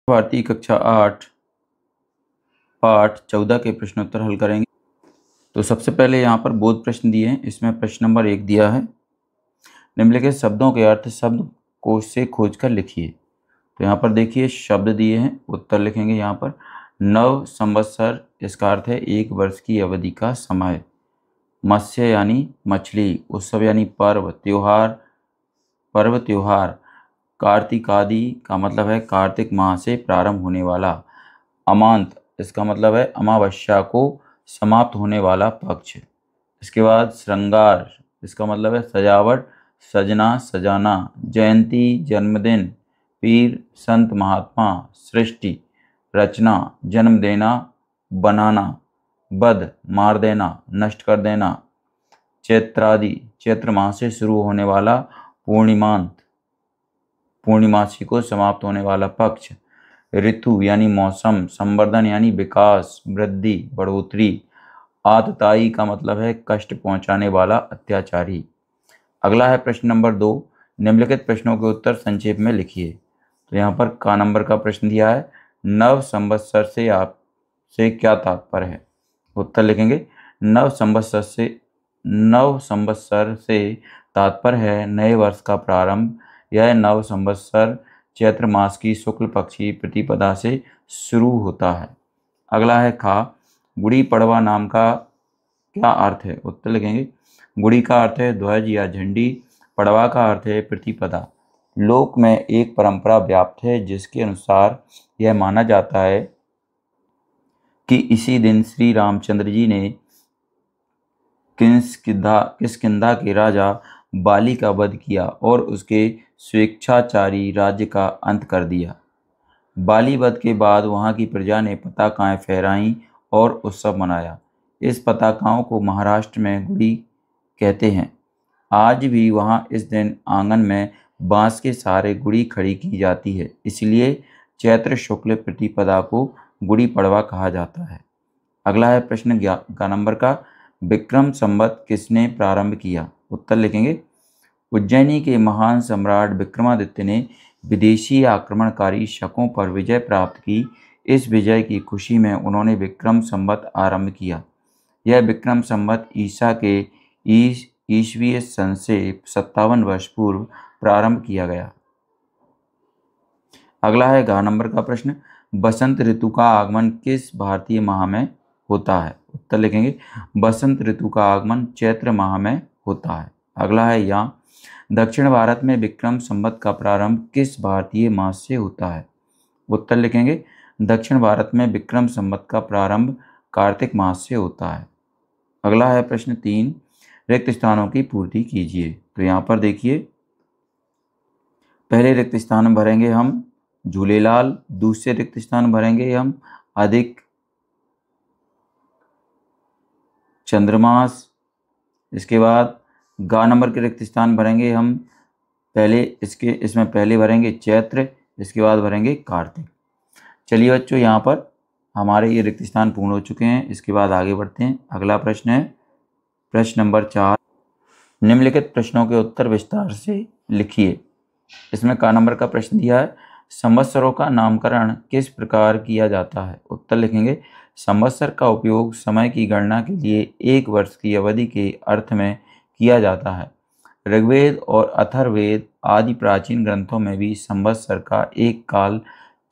भारतीय कक्षा 8 पाठ 14 के प्रश्नोत्तर हल करेंगे। तो सबसे पहले यहाँ पर बोध प्रश्न दिए हैं। इसमें प्रश्न नंबर 1 दिया है, निम्नलिखित शब्दों के अर्थ शब्द कोश से खोजकर लिखिए। तो यहाँ पर देखिए शब्द दिए हैं, उत्तर लिखेंगे। यहाँ पर नव संवत्सर, इसका अर्थ है 1 वर्ष की अवधि का समय। मत्स्य यानी मछली, उत्सव यानी पर्व त्योहार। कार्तिकादि का मतलब है कार्तिक माह से प्रारंभ होने वाला। अमांत, इसका मतलब है अमावस्या को समाप्त होने वाला पक्ष। इसके बाद श्रृंगार, इसका मतलब है सजावट, सजना, सजाना। जयंती, जन्मदिन। पीर, संत महात्मा। सृष्टि, रचना, जन्म देना, बनाना। वध, मार देना, नष्ट कर देना। चैत्रादि, चैत्र माह से शुरू होने वाला पूर्णिमांत, पूर्णिमासी को समाप्त होने वाला पक्ष। ऋतु यानी मौसम। संवर्धन यानी विकास, वृद्धि, बढ़ोतरी। आतताई का मतलब है कष्ट पहुंचाने वाला, अत्याचारी। अगला है प्रश्न नंबर 2, निम्नलिखित प्रश्नों के उत्तर संक्षेप में लिखिए। तो यहाँ पर का नंबर का प्रश्न दिया है, नव संवत्सर से आपसे क्या तात्पर्य है। उत्तर लिखेंगे, नव संवत्सर से तात्पर्य है नए वर्ष का प्रारंभ। यह नव संवत्सर चैत्र मास की शुक्ल पक्षी प्रतिपदा से शुरू होता है। अगला है खा, गुड़ी पड़वा नाम का क्या अर्थ है। उत्तर लिखेंगे, गुड़ी का अर्थ है ध्वज या झंडी, पड़वा का अर्थ है प्रतिपदा। लोक में एक परंपरा व्याप्त है जिसके अनुसार यह माना जाता है कि इसी दिन श्री रामचंद्र जी ने किष्किंधा के राजा बाली का वध किया और उसके स्वेच्छाचारी राज्य का अंत कर दिया। बाली वध के बाद वहां की प्रजा ने पताकाएं फहराईं और उत्सव मनाया। इस पताकाओं को महाराष्ट्र में गुड़ी कहते हैं। आज भी वहां इस दिन आंगन में बांस के सहारे गुड़ी खड़ी की जाती है, इसलिए चैत्र शुक्ल प्रतिपदा को गुड़ी पड़वा कहा जाता है। अगला है प्रश्न का नंबर का, विक्रम संवत किसने प्रारंभ किया। उत्तर लिखेंगे, उज्जैनी के महान सम्राट विक्रमादित्य ने विदेशी आक्रमणकारी शकों पर विजय प्राप्त की। इस विजय की खुशी में उन्होंने विक्रम संवत आरंभ किया। यह विक्रम संवत ईसा के ईसवीय सन से 57 वर्ष पूर्व प्रारंभ किया गया। अगला है घ नंबर का प्रश्न, बसंत ऋतु का आगमन किस भारतीय माह में होता है। उत्तर लिखेंगे, बसंत ऋतु का आगमन चैत्र माह में होता है। अगला है या, दक्षिण भारत में विक्रम संवत का प्रारंभ किस भारतीय मास से होता है। उत्तर लिखेंगे, दक्षिण भारत में विक्रम संवत का प्रारंभ कार्तिक मास से होता है। अगला है प्रश्न 3, रिक्त स्थानों की पूर्ति कीजिए। तो यहाँ पर देखिए, पहले रिक्त स्थान भरेंगे हम झूलेलाल, दूसरे रिक्त स्थान भरेंगे हम अधिक चंद्रमास। इसके बाद गा नंबर के रिक्त स्थान भरेंगे हम इसमें पहले भरेंगे चैत्र, इसके बाद भरेंगे कार्तिक। चलिए बच्चों, यहाँ पर हमारे ये रिक्त स्थान पूर्ण हो चुके हैं। इसके बाद आगे बढ़ते हैं। अगला प्रश्न है प्रश्न नंबर 4, निम्नलिखित प्रश्नों के उत्तर विस्तार से लिखिए। इसमें का नंबर का प्रश्न दिया है, संवत्सरों का नामकरण किस प्रकार किया जाता है। उत्तर लिखेंगे, संवत्सर का उपयोग समय की गणना के लिए 1 वर्ष की अवधि के अर्थ में किया जाता है। ऋग्वेद और अथर्ववेद आदि प्राचीन ग्रंथों में भी संवत्सर का एक काल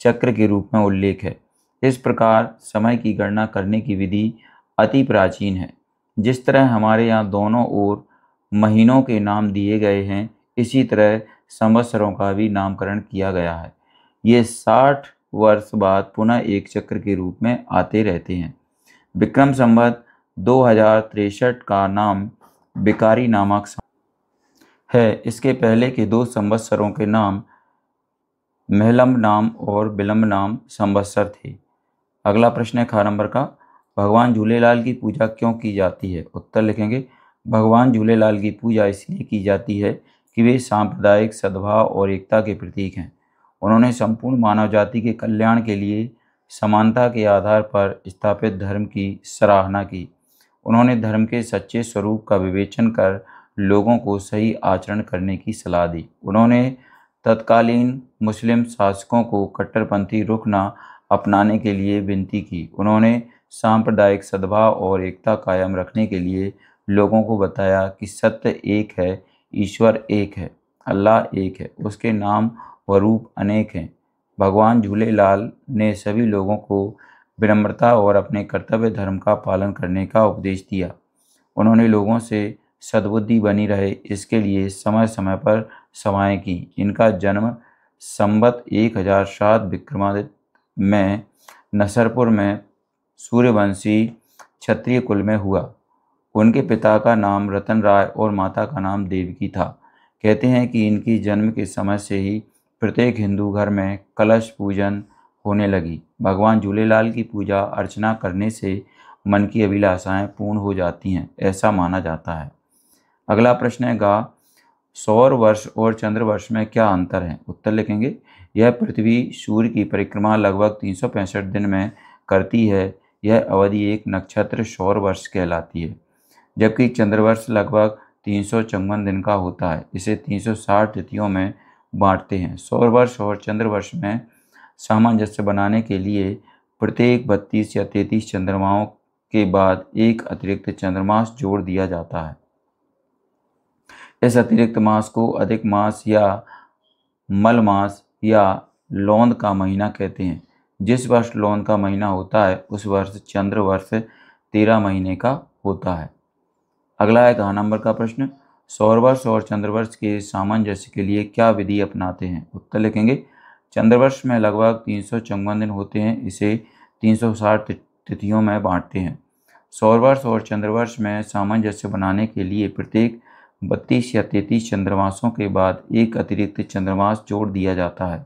चक्र के रूप में उल्लेख है। इस प्रकार समय की गणना करने की विधि अति प्राचीन है। जिस तरह हमारे यहाँ दोनों ओर महीनों के नाम दिए गए हैं, इसी तरह संवत्सरों का भी नामकरण किया गया है। ये 60 वर्ष बाद पुनः एक चक्र के रूप में आते रहते हैं। विक्रम संवत 2063 का नाम बिकारी नामक है। इसके पहले के 2 संवत्सरों के नाम महलम नाम और विलंब नाम संवत्सर थे। अगला प्रश्न है खा नंबर का, भगवान झूलेलाल की पूजा क्यों की जाती है। उत्तर लिखेंगे, भगवान झूलेलाल की पूजा इसलिए की जाती है कि वे सांप्रदायिक सद्भाव और एकता के प्रतीक हैं। उन्होंने संपूर्ण मानव जाति के कल्याण के लिए समानता के आधार पर स्थापित धर्म की सराहना की। उन्होंने धर्म के सच्चे स्वरूप का विवेचन कर लोगों को सही आचरण करने की सलाह दी। उन्होंने तत्कालीन मुस्लिम शासकों को कट्टरपंथी रुख न अपनाने के लिए विनती की। उन्होंने सांप्रदायिक सद्भाव और एकता कायम रखने के लिए लोगों को बताया कि सत्य एक है, ईश्वर एक है, अल्लाह एक है, उसके नाम व रूप अनेक हैं। भगवान झूलेलाल ने सभी लोगों को विनम्रता और अपने कर्तव्य धर्म का पालन करने का उपदेश दिया। उन्होंने लोगों से सद्बुद्धि बनी रहे इसके लिए समय समय पर सभाएं की। इनका जन्म संवत 1007 विक्रमादित्य में नसरपुर में सूर्यवंशी क्षत्रिय कुल में हुआ। उनके पिता का नाम रतन राय और माता का नाम देवकी था। कहते हैं कि इनकी जन्म के समय से ही प्रत्येक हिंदू घर में कलश पूजन होने लगी। भगवान झूलेलाल की पूजा अर्चना करने से मन की अभिलाषाएं पूर्ण हो जाती हैं, ऐसा माना जाता है। अगला प्रश्न है गा, सौर वर्ष और चंद्र वर्ष में क्या अंतर है? उत्तर लिखेंगे। यह पृथ्वी सूर्य की परिक्रमा लगभग 365 दिन में करती है। यह अवधि एक नक्षत्र सौर वर्ष कहलाती है, जबकि चंद्रवर्ष लगभग 354 दिन का होता है। इसे 360 तिथियों में बांटते हैं। सौर वर्ष और चंद्रवर्ष में सामंजस्य बनाने के लिए प्रत्येक 32 या 33 चंद्रमाओं के बाद एक अतिरिक्त चंद्रमास जोड़ दिया जाता है। इस अतिरिक्त मास को अधिक मास या मल मास या लौंद का महीना कहते हैं। जिस वर्ष लौंद का महीना होता है उस वर्ष चंद्र वर्ष 13 महीने का होता है। अगला है घ नंबर का प्रश्न, सौरवर्ष और चंद्रवर्ष के सामंजस्य के लिए क्या विधि अपनाते हैं? उत्तर लिखेंगे। चंद्रवर्ष में लगभग 354 दिन होते हैं। इसे 360 तिथियों में बांटते हैं। सौरवर्ष और चंद्रवर्ष में सामंजस्य बनाने के लिए प्रत्येक 32 या 33 चंद्रमासों के बाद एक अतिरिक्त चंद्रमास जोड़ दिया जाता है।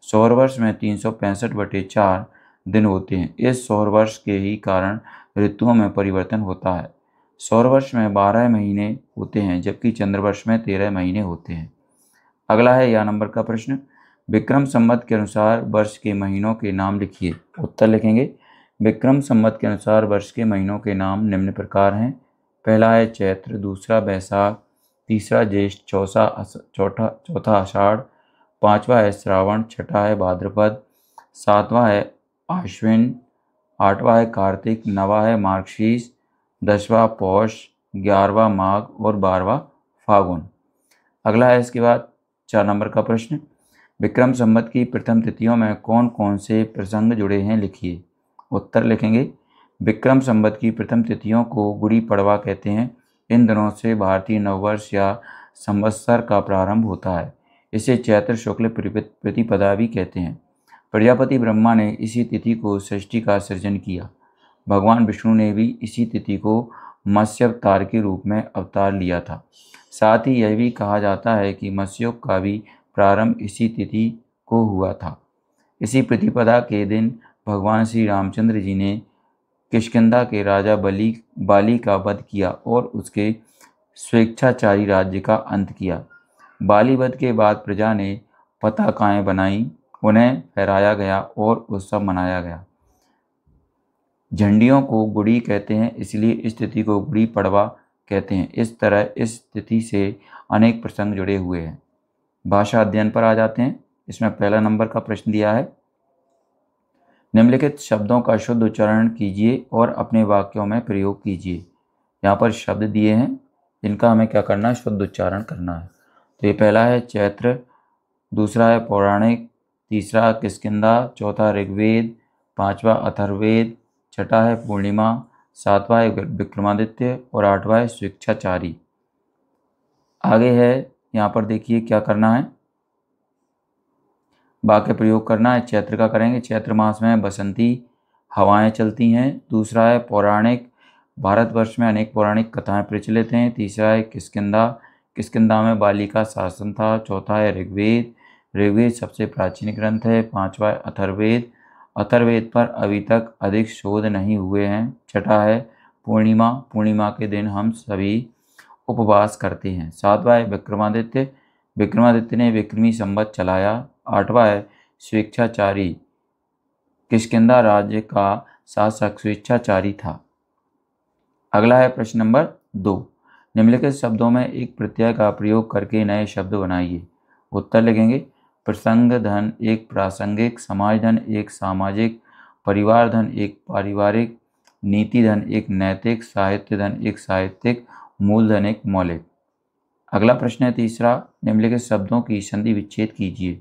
सौरवर्ष में 365/4 दिन होते हैं। इस सौरवर्ष के ही कारण ऋतुओं में परिवर्तन होता है। सौरवर्ष में 12 महीने होते हैं, जबकि चंद्रवर्ष में 13 महीने होते हैं। अगला है या नंबर का प्रश्न, विक्रम संवत के अनुसार वर्ष के महीनों के नाम लिखिए। उत्तर लिखेंगे। विक्रम संवत के अनुसार वर्ष के महीनों के नाम निम्न प्रकार हैं। पहला है चैत्र, दूसरा बैसाख, तीसरा ज्येष्ठ, चौथा आषाढ़, पांचवा है श्रावण, छठा है भाद्रपद, सातवां है आश्विन, आठवां है कार्तिक, नवा है मार्गशीर्ष, 10वां पौष, 11वां माघ और 12वां फागुन। अगला है इसके बाद 4 नंबर का प्रश्न, विक्रम संवत की प्रथम तिथियों में कौन कौन से प्रसंग जुड़े हैं लिखिए। उत्तर लिखेंगे। विक्रम संवत की प्रथम तिथियों को गुड़ी पड़वा कहते हैं। इन दिनों से भारतीय नववर्ष या संवत्सर का प्रारंभ होता है। इसे चैत्र शुक्ल प्रतिपदा भी कहते हैं। प्रजापति ब्रह्मा ने इसी तिथि को सृष्टि का सृजन किया। भगवान विष्णु ने भी इसी तिथि को मत्स्य अवतार के रूप में अवतार लिया था। साथ ही यह भी कहा जाता है कि मत्स्युग का भी प्रारंभ इसी तिथि को हुआ था। इसी प्रतिपदा के दिन भगवान श्री रामचंद्र जी ने किष्किंधा के राजा बाली का वध किया और उसके स्वेच्छाचारी राज्य का अंत किया। बाली वध के बाद प्रजा ने पताकाएं बनाई, उन्हें फहराया गया और उत्सव मनाया गया। झंडियों को गुड़ी कहते हैं, इसलिए इस तिथि को गुड़ी पड़वा कहते हैं। इस तरह इस तिथि से अनेक प्रसंग जुड़े हुए हैं। भाषा अध्ययन पर आ जाते हैं। इसमें पहला नंबर का प्रश्न दिया है, निम्नलिखित शब्दों का शुद्ध उच्चारण कीजिए और अपने वाक्यों में प्रयोग कीजिए। यहाँ पर शब्द दिए हैं, इनका हमें क्या करना है, शुद्ध उच्चारण करना है। तो ये पहला है चैत्र, दूसरा है पौराणिक, तीसरा किष्किंधा, चौथा ऋग्वेद, पांचवा अथर्ववेद, छठा है पूर्णिमा, सातवां है विक्रमादित्य और आठवां है स्वेच्छाचारी। आगे है, यहाँ पर देखिए क्या करना है, वाक्य प्रयोग करना है। चैत्र का करेंगे। चैत्र मास में बसंती हवाएं चलती हैं। दूसरा है पौराणिक, भारतवर्ष में अनेक पौराणिक कथाएं प्रचलित हैं। तीसरा है किष्किंधा, किष्किंधा में बाली का शासन था। चौथा है ऋग्वेद, ऋग्वेद सबसे प्राचीन ग्रंथ है। पांचवा है अथर्ववेद, अथर्ववेद पर अभी तक अधिक शोध नहीं हुए हैं। छठा है पूर्णिमा, पूर्णिमा के दिन हम सभी उपवास करते हैं। सातवां है विक्रमादित्य, विक्रमादित्य ने विक्रमी संवत चलाया। आठवां है स्वेच्छाचारी, किष्किंधा राज्य का शासक स्वेच्छाचारी था। अगला है प्रश्न नंबर 2, निम्नलिखित शब्दों में एक प्रत्यय का प्रयोग करके नए शब्द बनाइए। उत्तर लिखेंगे। प्रसंग धन एक प्रासंगिक, समाज धन एक सामाजिक, परिवार धन एक पारिवारिक, नीति धन एक नैतिक, साहित्य धन एक साहित्यिक, मूलधन एक मौलिक। अगला प्रश्न है तीसरा, निम्नलिखित शब्दों की संधि विच्छेद कीजिए।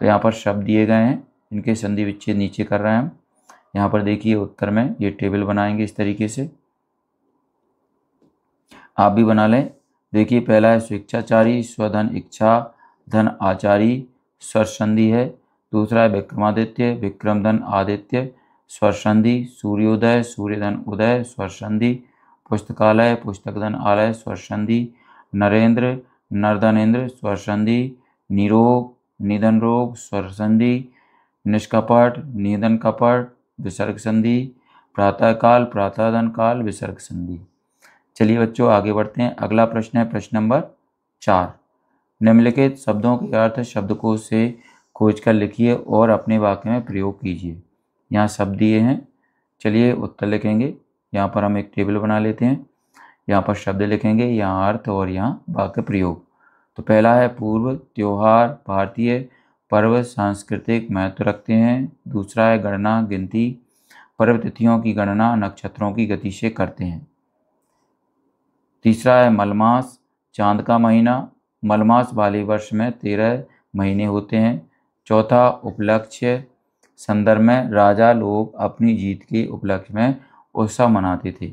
तो यहाँ पर शब्द दिए गए हैं, इनके संधि विच्छेद नीचे कर रहे हैं हम। यहाँ पर देखिए उत्तर में ये टेबल बनाएंगे इस तरीके से, आप भी बना लें। देखिए पहला है स्वेच्छाचारी, स्वधन इच्छा, धन आचारी, स्वर संधि है। दूसरा है विक्रमादित्य, विक्रम धन आदित्य, स्वर संधि। सूर्योदय, सूर्यधन उदय, स्वर संधि। पुस्तकालय, पुस्तक धन आलय, स्वर संधि। नरेंद्र, नरधनेन्द्र, स्वर संधि। निरोग, निधन रोग, स्वर संधि। निष्कपट, निधन कपट, विसर्ग संधि। प्रातःकाल, प्रातःधन काल, विसर्ग संधि। चलिए बच्चों आगे बढ़ते हैं। अगला प्रश्न है प्रश्न नंबर 4। निम्नलिखित शब्दों के अर्थ शब्दकोश से खोजकर लिखिए और अपने वाक्य में प्रयोग कीजिए। यहाँ शब्द दिए हैं, चलिए उत्तर लिखेंगे। यहाँ पर हम एक टेबल बना लेते हैं, यहाँ पर शब्द लिखेंगे, यहाँ अर्थ और यहाँ वाक्य प्रयोग। तो पहला है पूर्व, त्योहार, भारतीय पर्व सांस्कृतिक महत्व रखते हैं। दूसरा है गणना, गिनती, पर्व तिथियों की गणना नक्षत्रों की गति से करते हैं। तीसरा है मलमास, चांद का महीना, मलमास वाले वर्ष में 13 महीने होते हैं। चौथा उपलक्ष्य, संदर्भ में राजा लोग अपनी जीत के उपलक्ष्य में उत्सव मनाते थे।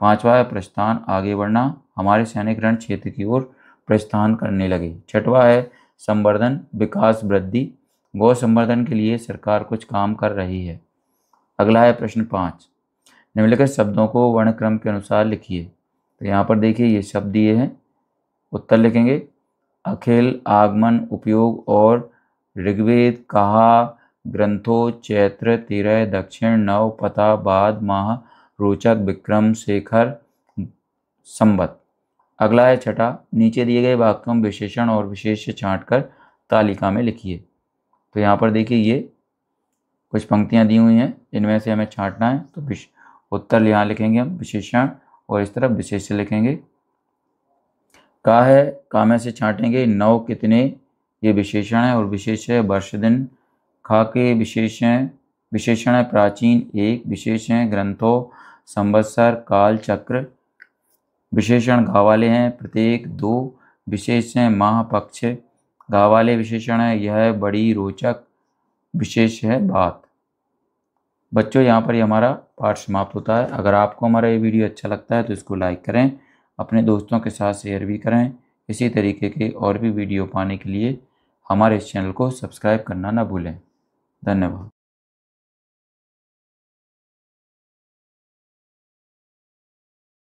पांचवा है प्रस्थान, आगे बढ़ना, हमारे सैनिक रण क्षेत्र की ओर प्रस्थान करने लगे। छठवा है संवर्धन, विकास वृद्धि, गौ संवर्धन के लिए सरकार कुछ काम कर रही है। अगला है प्रश्न 5, निम्नलिखित शब्दों को वर्णक्रम के अनुसार लिखिए। तो यहाँ पर देखिए ये शब्द दिए हैं, उत्तर लिखेंगे। अखिल, आगमन, उपयोग और ऋग्वेद, कहा, ग्रंथों, चैत्र, 13, दक्षिण, नव, पता, बाद, माह, रोचक, विक्रम, शेखर, संवत। अगला है छठा, नीचे दिए गए वाक्यों में विशेषण और विशेष्य छांटकर तालिका में लिखिए। तो यहाँ पर देखिए ये कुछ पंक्तियाँ दी हुई हैं, इनमें से हमें छांटना है। तो उत्तर यहाँ लिखेंगे हम विशेषण और इस तरफ विशेष्य लिखेंगे। का है, का में से छांटेंगे। नौ कितने, ये विशेषण है और विशेष्य है वर्ष दिन। खा के विशेषण है प्राचीन, एक विशेष है ग्रंथों, संवत्सर, काल, चक्र। विशेषण गा वाले हैं प्रत्येक, दो विशेष हैं माह, पक्ष। गा वाले विशेषण है यह, बड़ी, रोचक, विशेष है बात। बच्चों यहाँ पर ही हमारा पाठ समाप्त होता है। अगर आपको हमारा ये वीडियो अच्छा लगता है तो इसको लाइक करें, अपने दोस्तों के साथ शेयर भी करें। इसी तरीके के और भी वीडियो पाने के लिए हमारे इस चैनल को सब्सक्राइब करना ना भूलें। धन्यवाद।